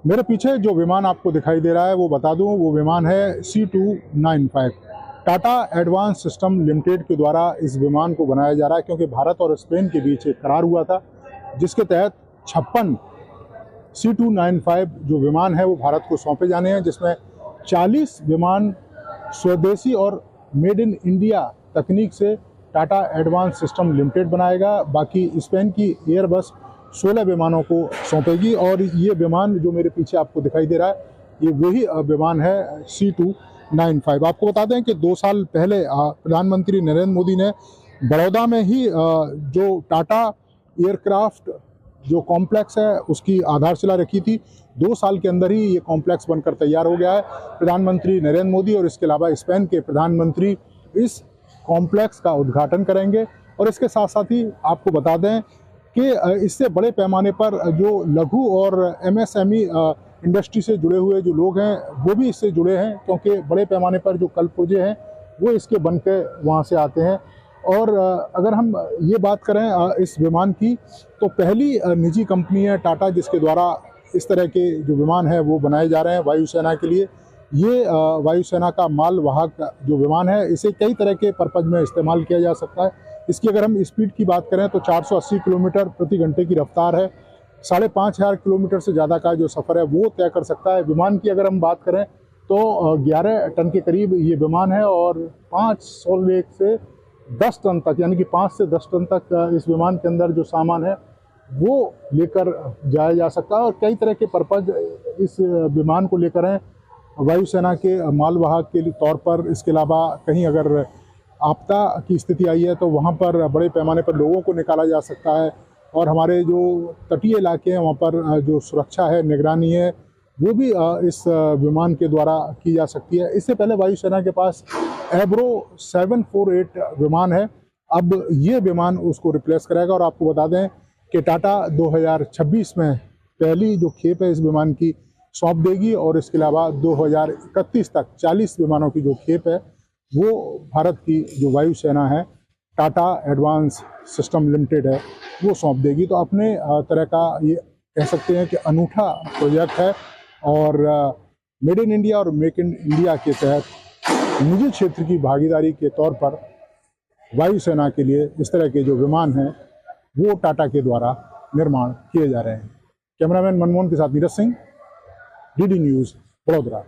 मेरे पीछे जो विमान आपको दिखाई दे रहा है वो बता दूं, वो विमान है C295। Tata advance system limited के द्वारा इस विमान को बनाया जा रहा है, क्योंकि भारत और स्पेन के बीच एक करार हुआ था जिसके तहत 56 C295 जो विमान है वो भारत को सौंपे जाने हैं, जिसमें 40 विमान स्वदेशी और मेड इन इंडिया तकनीक से टाटा एडवांस सिस्टम लिमिटेड बनाएगा। बाकी स्पेन की एयरबस 16 विमानों को सौंपेगी। और ये विमान जो मेरे पीछे आपको दिखाई दे रहा है, ये वही विमान है C295। आपको बता दें कि 2 साल पहले प्रधानमंत्री नरेंद्र मोदी ने बड़ौदा में ही जो टाटा एयरक्राफ्ट जो कॉम्प्लेक्स है उसकी आधारशिला रखी थी। 2 साल के अंदर ही ये कॉम्प्लेक्स बनकर तैयार हो गया है। प्रधानमंत्री नरेंद्र मोदी और इसके अलावा स्पेन के प्रधानमंत्री इस कॉम्प्लेक्स का उद्घाटन करेंगे। और इसके साथ साथ ही आपको बता दें कि इससे बड़े पैमाने पर जो लघु और MSME इंडस्ट्री से जुड़े हुए जो लोग हैं वो भी इससे जुड़े हैं, क्योंकि बड़े पैमाने पर जो कलपुर्जे हैं वो इसके बन के वहाँ से आते हैं। और अगर हम ये बात करें इस विमान की, तो पहली निजी कंपनी है टाटा जिसके द्वारा इस तरह के जो विमान है वो बनाए जा रहे हैं वायुसेना के लिए। ये वायुसेना का मालवाहक जो विमान है, इसे कई तरह के पर्पज में इस्तेमाल किया जा सकता है। इसकी अगर हम स्पीड की बात करें तो 480 किलोमीटर प्रति घंटे की रफ्तार है। 5,500 किलोमीटर से ज़्यादा का जो सफ़र है वो तय कर सकता है। विमान की अगर हम बात करें तो 11 टन के करीब ये विमान है, और 500 से 10 टन तक, यानी कि 5 से 10 टन तक इस विमान के अंदर जो सामान है वो लेकर जाया जा सकता है। और कई तरह के पर्पज इस विमान को लेकर हैं वायुसेना के मालवाहक के तौर पर। इसके अलावा कहीं अगर आपदा की स्थिति आई है तो वहाँ पर बड़े पैमाने पर लोगों को निकाला जा सकता है। और हमारे जो तटीय इलाके हैं वहाँ पर जो सुरक्षा है, निगरानी है, वो भी इस विमान के द्वारा की जा सकती है। इससे पहले वायुसेना के पास एब्रो 748 विमान है, अब ये विमान उसको रिप्लेस करेगा। और आपको बता दें कि टाटा 2026 में पहली जो खेप है इस विमान की सौंप देगी, और इसके अलावा 2031 तक 40 विमानों की जो खेप है वो भारत की जो वायुसेना है टाटा एडवांस सिस्टम लिमिटेड है वो सौंप देगी। तो अपने तरह का ये कह सकते हैं कि अनूठा प्रोजेक्ट है। और मेड इन इंडिया और मेक इन इंडिया के तहत निजी क्षेत्र की भागीदारी के तौर पर वायुसेना के लिए इस तरह के जो विमान हैं वो टाटा के द्वारा निर्माण किए जा रहे हैं। कैमरामैन मनमोहन के साथ नीरज सिंह, DD न्यूज़, वडोदरा।